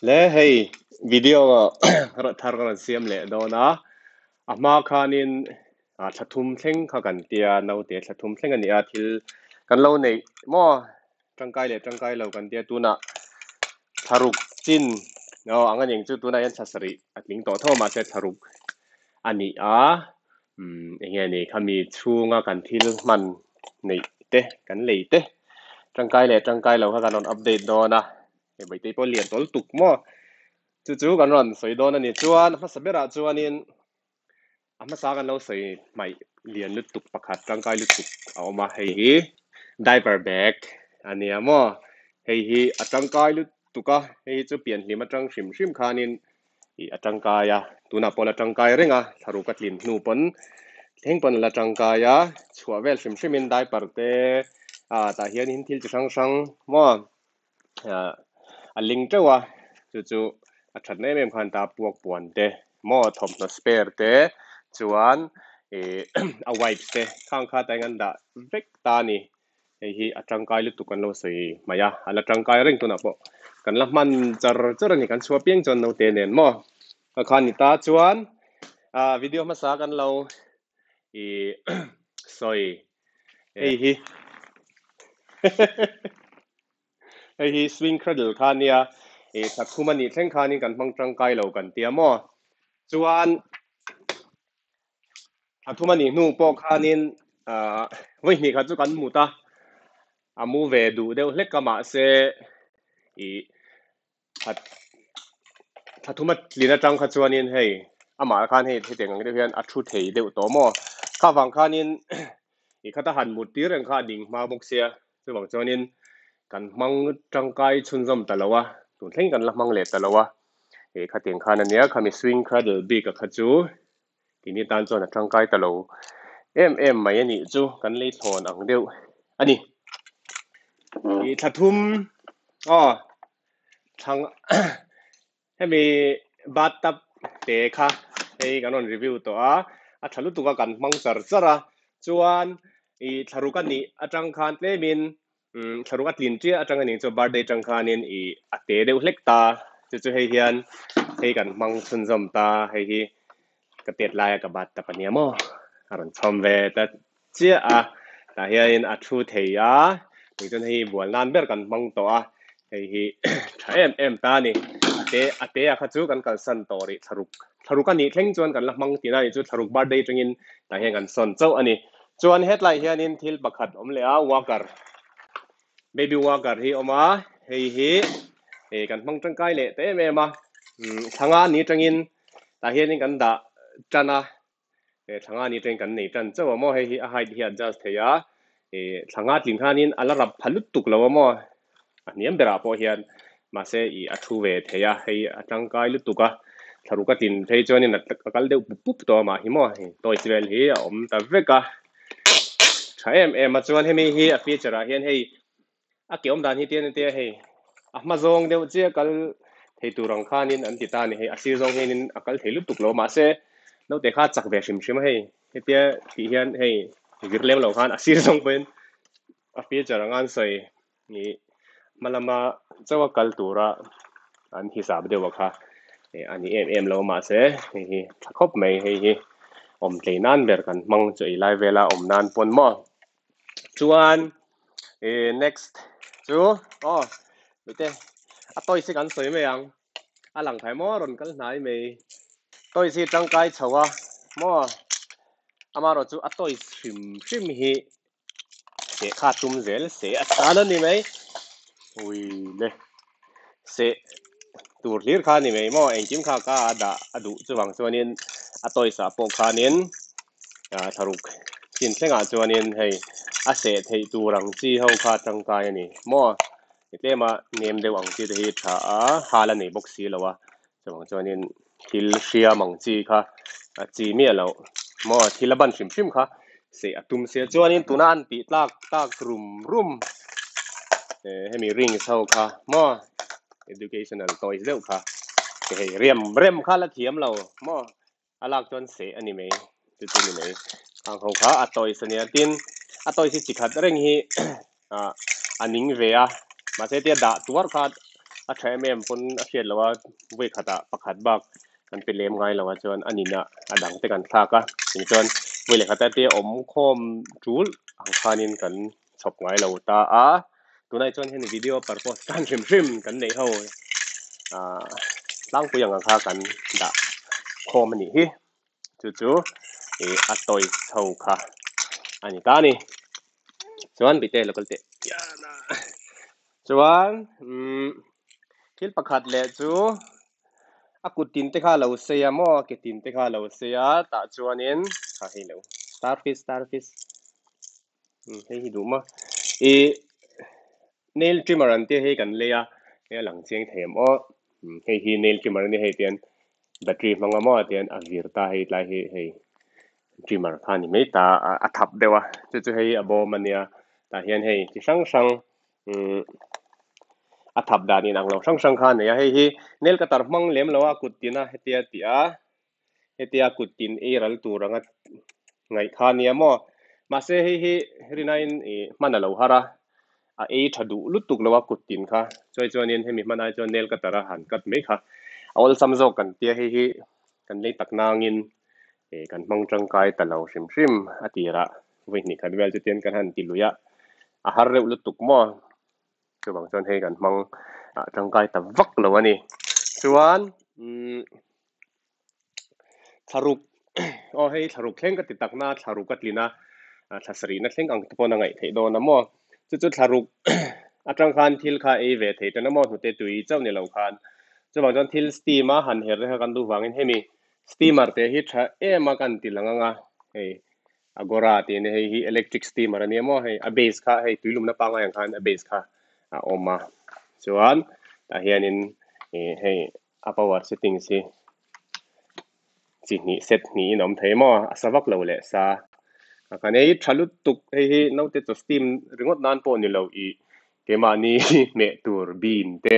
และให้วิดีโอรถทารกันเสียมเลยดอนะอามาคานินชัดทุ่มเท่งข้ากันเตียนเอาเตียชัดทุ่มเท่งกันนี่อาทิลกันเราในมั่วจังไกเลยจังไกเรากันเตียตัวน่ะทารุกจินเนาะอันนั้นยังจุดตัวน่ะยันชัดสริอัดลิงต่อท่อมาเสร็จทารุกอันนี้อย่างเงี้ยนี่เขามีชูงากันทิลมันในเตะกันเลยเตะจังไกเลยจังไกเราข้ากันนอนอัปเดตดอนะไปเตะพอเรียนตัวตุกมั่ว จู่ๆกันรันสวยโดนอันนี้จวนมาสเปร่าจวนนี่มาสากันเราใส่ไม่เลียนลุตุกประคัดร่างกายลุตุกเอามาให้ไดเปอร์แบกอันนี้มั่วให้ร่างกายลุตุกะให้จะเปลี่ยนลิมาจังชิมขานินร่างกายตัวนับพอละร่างกายเร่งทารุกัดลินนูปนเท่งปนละร่างกายชัวเวลชิมินไดเปอร์เตแต่เฮียนินทิลจะช่างมั่วลิงเจ้าจู่ๆชัดในเมื่อพันตาปวกปวนเตะหม้อทอมนสเปร์เตะจวนเอาไว้เตะข้างข้าแต่งันดาเวกตานี่จังกายลุตุกันโลสีมายาจังกายเร่งตัวนับกันละมันจะนี่กันชัวเปียงจนเราเตะเนียนหม้อข้านี่ตาจวนวิดีโอมาสากันเราสวยสวิงคราดลข้านี่ถ้าคุมันนี่เช่นข้านี่กันฟังจังกายเรากันเตียหม้อจวนถ้าทุกมันนี่นู่ปอกข้านินวันนี้ข้าจุกันมุตามูเวดูเดี๋ยวเล็กก็มาเสอีถ้าทุกมันลีน่าจังข้าจวนนินให้มาข้าให้เด็กงันเดียนชุดเฮียเดี๋ยวตัวมั่วข้าฟังข้านินข้าทหารมุดตีเรื่องข้าดิ่งมาบุกเสียจะบอกจวนนินกันมังจังกายชุนจำตลอดวะตุนเท่งกันละมังเล็ดตลอดวะข้าเตียงข้านั่นเนี่ยข้ามีสวิงคราดบีกับข้าจูทีนี้ตอนจวนจังกายตลอดไม่ยันนี่จูกันเลยทอนอังเดียวอันนี้ถ้าทุ่มทางให้มีบัตรเตะค่ะให้กันนอนรีวิวตัวถ้ารู้ตัวกันมังสารสระจวนถ้ารู้กันนี่จังคันเลมินถ้ารู้กันลินเจียจังกันนี่จะบาร์เดย์จังคันนี่เตะเดียวเล็กตาจะให้เฮียนให้กันมังชุนจำตาให้กระเตียดลายกับบัตรแต่ปนเนี้ยมั้งรันชมเวแต่เจ้าแต่เฮียนชูเทียนี่จนให้บัวนานเบิร์กันมังตัวให้ใช้ตานี่เตะข้าจูกันกันสันตอริทารุกันนี่เข่งจวนกันละมังตีน่าจูทารุบาร์เดย์จังอินแต่เฮียกันสันเจ้าอันนี้จวนเฮ็ดไรเฮียนินทิลบักขัดเลยวาการเบบี้วาการฮีออกมาให้กันมังจังไกลเลยเตะเมมาทางานนี้จังอินแต่เฮียนี่กันด่าจันทางานนี้จังกันนี่จันเจ้าว่ามั่วให้ให้ที่อาจจะเสียทางานลิงขานินอัลรับพัลุตุกแล้วว่ามั่วอันนี้มันเดราพอเฮียนมาเสียอัทุเวทเฮียให้จังกายลุตุกะทารุกัตินเที่จวนนี่นัดกัลเดวปุ๊บตัวมาหิมะตัวอิสราเอลเฮียตาเวกะใช้มาจวนให้มีเฮียฟีเจอร์เฮียนให้เกี่ยวกับด้านที่เตียนให้มาซองเดียวเจ้ากัลให้ตัวรังขานินอันติตานี่ให้ซีซองให้นินกัลให้ลุตุกแล้วมาเสียเราเด็กข้าจักเวชิมให้เตี้ยที่เฮียนให้กิรเลมเราขันอาศัยส่งเป็นฟีเจอร์งานใส่นี่มาละมาเจ้าว่าคัลตูระอันที่สามเดียวว่าค่ะอันนี้เรามาเสียถ้าครบไม่ให้ตีนันเบิร์กันมังจะไล่เวลานันปนหม้อจวน next จูดูเต้ตัวสิกันสวยไหมยังหลังไผ่หม้อรนกันไหนไหมตัวสิจังไกชัวมั่วมาเราจูตัวชิมฮีเสียขาดตุ้มเซลเสียตานั่นนี่ไหมอุ้ยเลยเสียตัวเลี้ยขานี่ไหมมั่วเองจิ้มข้าก็ดูจวงจวนนี้ตัวสาปกขานินทารุกสินเสงจวนนี้ให้เสียให้ตัวรังจีเขาขาจังไกนี่มั่วเดี๋ยวมาเนียมเดี๋ยวอังจีเดี๋ยวหาลันนี่บ็อกซี่แล้ววะจวงจวนนี้ทิลเชียมังจีค่ะจีเมียแล้วมั่วทิลบันชิมค่ะเสียตุ้มเสียจวนนี้ตัวนั้นตีตากรุมให้มีริงเท่าค่ะมั่ว educational toys เดียวค่ะให้เรียมค่ะละเทียมเรามั่วลักจนเสียอันนี้ไหมจุดนี้ไหมทางเขาค่ะตัวเสนียดินตัวสิจิขัดเร่งฮีอันนี้เวียมาเสียเดียดตัวค่ะ a thai mem pon a hiat lawa we khata pakhat bak kan pe lem ngai lawa chuan anina adang te kan thaka tin chuan we le khata te om khom tul ang khanin kan chop ngai lo ta a tunai chuan hen video purpose kan hrim kan nei ho a tlang pu yang kha kan da khom ani hi chu chu e atoi chho kha ani ta ni chuan bite local te ya na chuan thil pakhat le chu akutin te kha lo se ya mo ketin te kha lo se ya ta chuanin kha hi lo starfish hei hi du ma e nail trimmer an te hei kan le ya ya lang chiang them o hei hi nail trimmer ni hei tian battery manga mo tian a vir ta hei tlai hei trimmer kha ni mai ta a thap dewa chu chu hei abo mania ta hian hei chi sang a thap da ni nang lo sang kha ne ya hei hi nail ka tar mang lem lo a kutina hetia hetia kutin e ral turanga ngai kha ni mo ma se hi rinain e manalo hara a e thadu lutuk lawa kutin kha chuanin hemi manai chuan nail ka tara han kat mai kha awal samzo kan tia hi kan lei tak nangin e kan mang tangkai talo hrim atira we ni khan wel tian kan han tiluya a har reu lutuk mo chu bang chuan hei kan mang tangkai ta vak lo ani chuan tharuk o hei tharuk thleng ka ti takna tharuk ka tlina thasari na thleng ang tpona ngai thei do na mo chu tharuk atang khan thil kha e ve thei tana mo hute tui chau ni lo khan chu bang chuan thil steam a han her re kan du wangin hemi steamer te hi tha ema kan tilanga hei agora te ne hei hi electric steamer ani mo hei a base kha hei tuilum na panga yang khan a base kha a oma chuan ta hianin hei a power settings hi chi ni set ni nom thei mo asawak lo le sa kan ei thalut tuk hei no te to steam ringot nan po ni lo i kema ni me tur bin te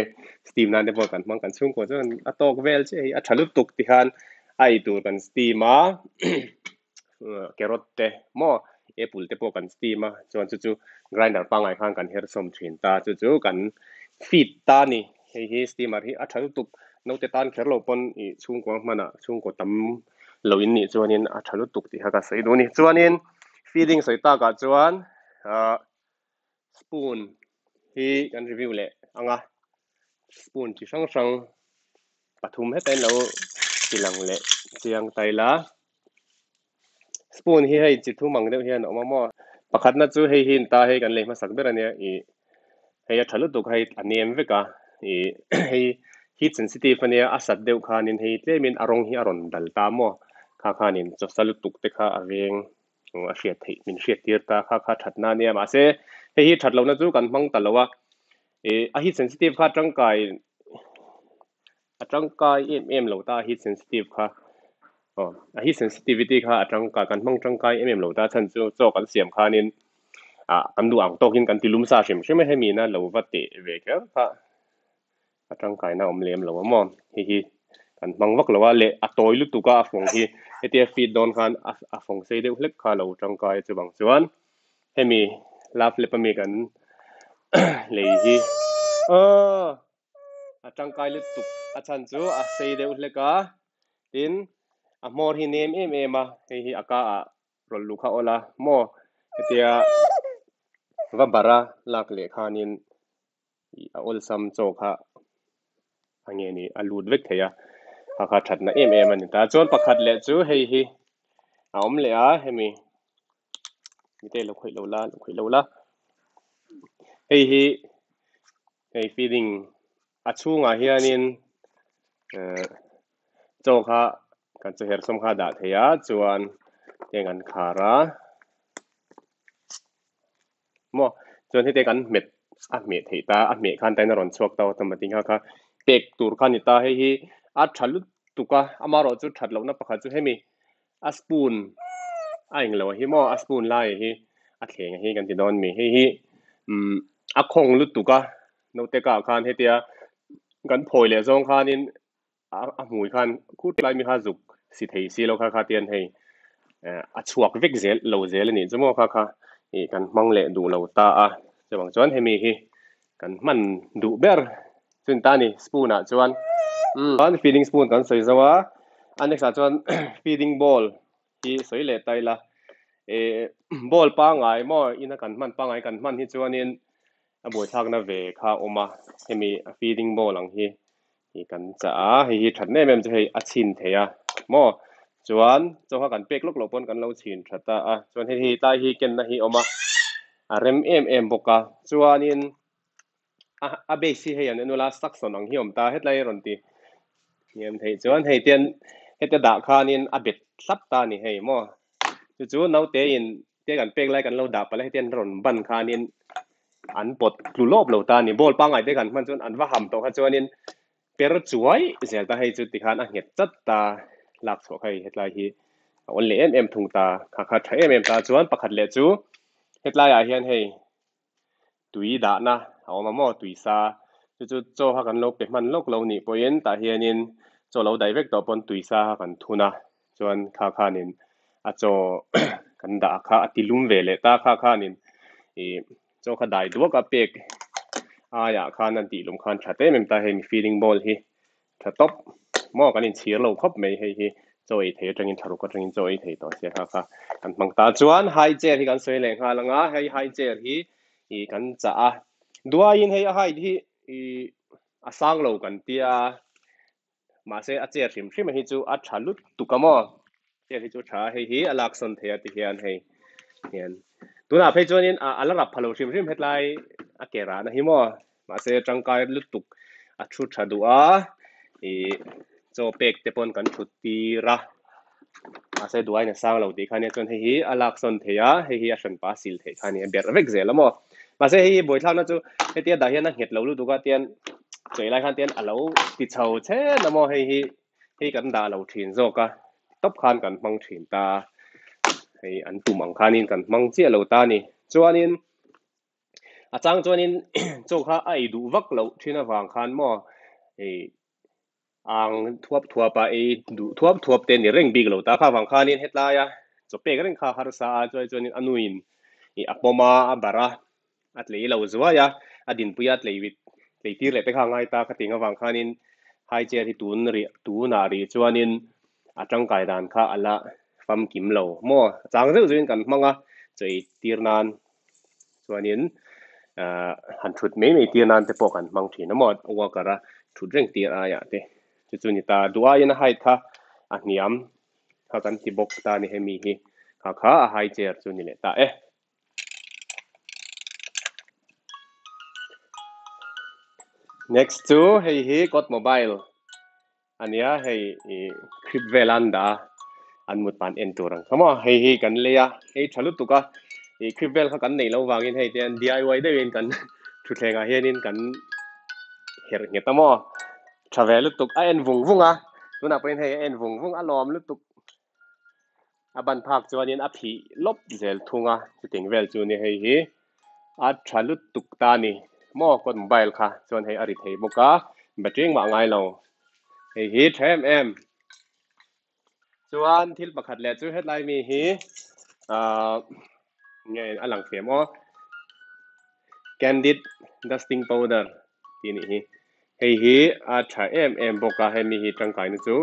steam nan te po kan mang kan chung ko chuan a tok vel che a thalut tuk ti han ai tur kan steam a carrot te mo apple te po kan steam a chuan chu grinder pangai khan kan her som thin ta chu kan feed ta ni hei steamer hi a thalut tuk no te tan kher lo pon i chung ko mana chung ko tam loin ni chuanin a thalut tuk ti ha ka sei do ni chuanin feeding soi ta ka chuan spoon hi kan review le anga spoon chi sang pathum hetain lo tilang le chiang taila spoon hi hei chi thu mang deuh hian oma mo pakhat na chu hei hin ta hei kan le ma sak ber ania i hei a thalut tuk hei anem veka i hei heat sensitive ania asat deuh khanin hei tlemin arong hi aron dal ta mo khanin chosalut tuk te kha aveng a hriat thei min hriat tir ta kha thatna nia ma se hei hi thatlo na chu kan mang talowa a heat sensitive kha tangkai em lo ta heat sensitive kha a heat sensitivity kha atangka kan mang tangkai lo ta chan chu chaw kan siam khanin kan du ang tokin kan tilum sa hrim hemi na lo va te ve ka kha atangkai na om lem lo mo hi kan mang wak lo wa le a toy lu tu ka phong hi etia feed don khan a phong sei deuh hlek kha lo tangkai chu bang chuan hemi lap le pa mi kan lei hi atangkai lu tu a chan chu a sei deuh hleka tin a mor hi nem a hi aka a rol lu kha ola mo etia va bara lak le khanin a ol sam chaw kha ange ni alut vek theya kha thatna ani ta chon pakhat le chu hei hi a om le a hemi mite lo khoi lo la hei hi hei feeding a chunga hianin chaw kha kan chu her som kha da theya chuan tengan khara mo chuan hete kan met a me thei ta a me khan taina ron chuak ta automatic kha pek tur khan ni ta hei hi a thalut tuka amaro chu thatlo na pakha chu hemi a spoon a eng lo hi mo a spoon lai hi a thleng hi kan ti don mi hei hi a khong lu tuka no te ka khan hetia kan phoi le zong khanin a hmui khan khut lai mi kha zuk si thei si lo kha tian hei a chuak vek zel lo zel ani chumo kha kan mang le du lo ta a chawang chuan hemi hi kan man du ber จุนตานี่สปูนอ่ะจวนตอน feeding spoon กันสวยจังวะอันนี้สัจวน feeding bowl ที่สวยเลยไตละball ปังไงมั่วอินกันมันปังไงกันมันที่จวนนี้บัวทักน่ะเวข้าออกมาให้มี feeding bowl หลังที่กันจ้าให้ฉันเนี่ยมันจะให้อาชินเทียมั่วจวนจะหากันเป็กลูกหลบปนกันเราชินชัดตาจวนให้ตาให้กันนะให้ออกมาเริ่มบกะจวนนี้เบสิให้ยันนูลาสักส่วนของที่อมตาเฮ็ดไรรอนตีเนี่ยให้จวนให้เตียนเฮ็ดด่าคานินเบ็ดสับตานี่ให้มั่วจู่ๆเราเตียนกันเป็กไรกันเราด่าไปเลยเตียนรอนบันคานินอันปดกลุลบเหล่าตานี่บอลปังไงเด็กันมันจนอันว่าหำตัวเขาจวนนี้เปรช่วยเสียตาให้จุดที่ขานเห็ดจัดตาหลักสวยเฮ็ดไรฮีวันเล่ทุ่งตาขาดใช้ตาจวนประคัดเละจู่เฮ็ดไรเฮียนให้ตุยด่านะเอามาหม้อตุยซาจู่ๆโจหากันโลกเป็นมันโลกเรานี่พอเย็นตาเฮียนินโจเราได้เวกต่อปนตุยซาหากันทุนะจวนขานินโจกันด่าขาติลุมเวเลตาขานินโจขาได้ตัวกับเป็กอยากขานันติลุมขันชัดเต้มันตาเห็น feeding ball ฮีถ้าตบหม้อกันนินเชียร์เราครบไม่ให้ฮีโจอีเทจังอินทารุก็จังอินโจอีเทต่อเสียค่ะกันบางตาจวนไฮเจอร์ที่กันสวยเลยค่ะลังให้ไฮเจอร์ฮีกันจ้าดัวยินให้ไฮที่สร้างเรากันที่มาเสียเจอร์ชิมมันให้จูชาลุตุกมั่วเจอร์ที่จูชาให้อลักษณ์เทียที่เฮียนให้เฮียนตัวน่ะเพจนี้อัลลับพะโลชิมเฮ็ดไรเกรานะฮิมั่วมาเสียจังกายลุตุกชุดชาดัวโจเป็กเตปนกันชุดตีระมาเสียดัวเนี่ยสร้างเราดีคันนี้จนให้อลักษณ์เทียให้ฉันปาสิลเทียคันนี้เบียร์เวกเซลมั่วมาเสียให้บ่อยเท่านั้นจูเตียดาเฮียนะเห็ดเราลุตุกเตียนใจไรคันเตียนเราติดเช่าเช่นะมั่วให้กันดาเราถิ่นโจกะตบคันกันมังถิ่นตาให้อันตุ่มอังคานินกันมังเจียเราตานี่จวนนี้จังจวนนี้โจข้าดูวักเราที่น่าฟังคันมั่วอังทัวไปดูทัวเต็นนี่เร่งบีกเราตาข้าฟังคันนี้เฮ็ดไรจบเปกเร่งข้าฮารุสาจวนนี้อนุอินปอมาบาระเลยเราจวายดินปุยเลยตีเลยไปข้างไงตาขัดยังฟังคันนี้ไฮเจอที่ตูนารีจวนนี้จังไกดันข้าอัลละฟัมกิมเรามั่วจังเรื่องกันมั่งใจตีนานส่วนนี้หันชุดไม่ตีนานแต่ปกันบางทีน้ำมันว่ากันละชุดเร่งตีเตจุดนี้ตาดูยันให้ท่าอันนี้ถ้ากันที่บอกตานี่ให้มีข้าให้เจอจุดนี้เลยตาnext to ให้กดโมบายอันนี้ให้คลิปเวลันดาอันมุดปานเอ็นตัวรังขโมยให้กันเลยให้ชลุตุกะคลิปเวลเขากันในเราวางอินให้เดียน DIY ได้เองกันชุดแรงเฮียนินกันเห็นเงี้ยตั้งมั่วชาเวลุตุกเอ็นวุ้งตัวนับเป็นให้เอ็นวุ้งอารมณ์ลุตุกบันพักจวนนี้ผีลบเจลทุ่งจุดถึงเวลจวนนี้ให้ชลุตุกตานี่มั่วกดโมบายค่ะจวนให้อริเทบุกะบัดเริงว่าไงเราให้แทมจวนที่ประคัดแล้วจู่เฮ็ดไรมีไงอันหลังเขียนว่า candid dusting powder ที่นี่ให้ใช้บอกว่าให้มีจังไก่นี่จู่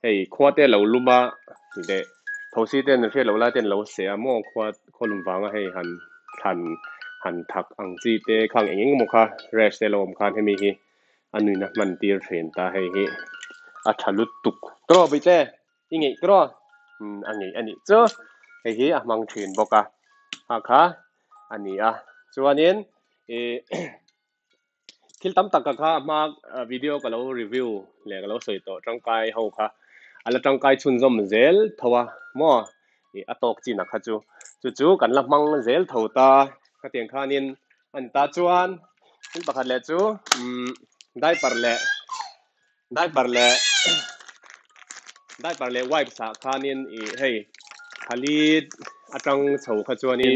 ให้ขวดเต้เราลุบเด็ดทศเต้นเชื่อเราละเต้นเราเสียมั่วขวดคนลุมฟังให้หันทักอังจีเต้ข้างเองมั่วค่ะ rest เต้เราอมคันให้มีอันนี้นะมันตีเทรนตาให้ชลุตุกกรอไปเจ้ยังไงกรออันนี้เจ้าให้มังเทรนบอกค่ะอันนี้จวนนี้คิดตั้มตักค่ะมาวิดีโอก็เรารีวิวเลยก็เราสวยต่อจังไกเขาค่ะอันละจังไกชุนจอมเซลทัวมั่วตอกจีนักค่ะจู่กันละมังเซลทัวตาก็เตียงข้านินอันตาจวนนี่ประคัดเละจู่ได้ปาร์เล่ไวป์สักข้านินให้ผลิตจังเฉาค่ะจวนนี้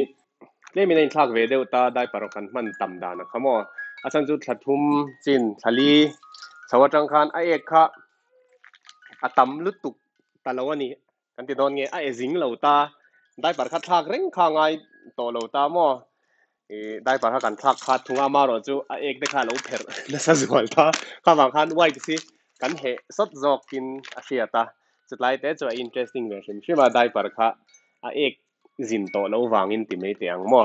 เล่มีในทักเวเดลตาได้ปาร์กันมันต่ำดานะครับมั่วอาจารย์จุดขัดทุ่มจินทะลีสวัสดิ์จังคันไอเอกค่ะตำลุตุกตาลวันนี้กันติดโดนเงี้ยไอziงเหล่าตาได้ปาร์คัดทักเร่งข้างไงต่อเหล่าตามั่ว ได้ปะถ้ากันทักคัดทุ่งอามาเราจูเอกได้ข่าวเราเผิดน่าสะสวยท่าข้าวบางคันไว้ก็สิกันเหสดจอกกินอาเซียตาสุดท้ายแต่จะ interesting เลยใช่ไหมได้ปะค่ะเอกจินโตเราวางอินติไม่เตียงมั่ว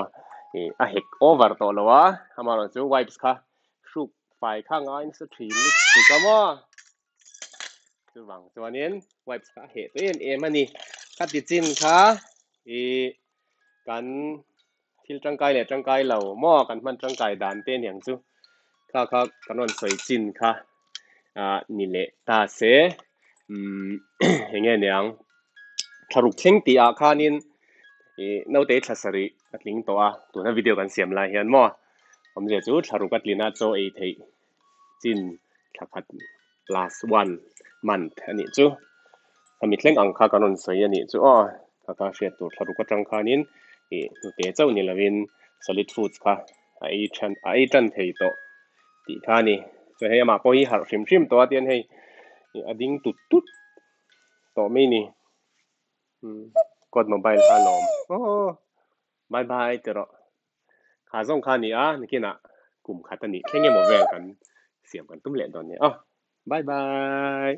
เฮก over โตแล้ววะอามาเราจูไว้ค่ะชุกไฟข้างอ้อยสตรีมสุกมั่วจูวางตัวนี้ไว้ค่ะเหตุตัวมันนี่กัดดิจินค่ะกันที่จังไกเลยจังไกเราหม้อกันมันจังไกด่านเต้นอย่างจูค่ะกันวันสวยจินค่ะนี่แหละตาเสอย่างเงี้ยเนี่ยถ้ารุกเช่งตีอาคานินน่าเตะทัศรีกัดลิงตัวนั้นวิดีโอกันเสียมลายเห็นมั้ยผมจะจูถ้ารุกัดลินาโจเอทีจินถ้าคัด last one month อันนี้จูถ้ามีเล่งอังคากันวันสวยอันนี้จูถ้าเสียตัวถ้ารุกัดจังคานินเตะเจ้านี่ละวิน solid foods ค่ะไอ้จันเทโตตีท่านี่จะให้มาพอฮีหาชิมตัวเดียนให้ดิ้งตุ๊ดตัวไม่นี่กดโมบายฮัลโหลโอ้บายบายเจอแล้วข้าส่งข้านี่นี่กินกลุ่มขัดนี่แค่เงี้ยหมดแรงกันเสียงกันตุ้มเหลนตอนนี้บายบาย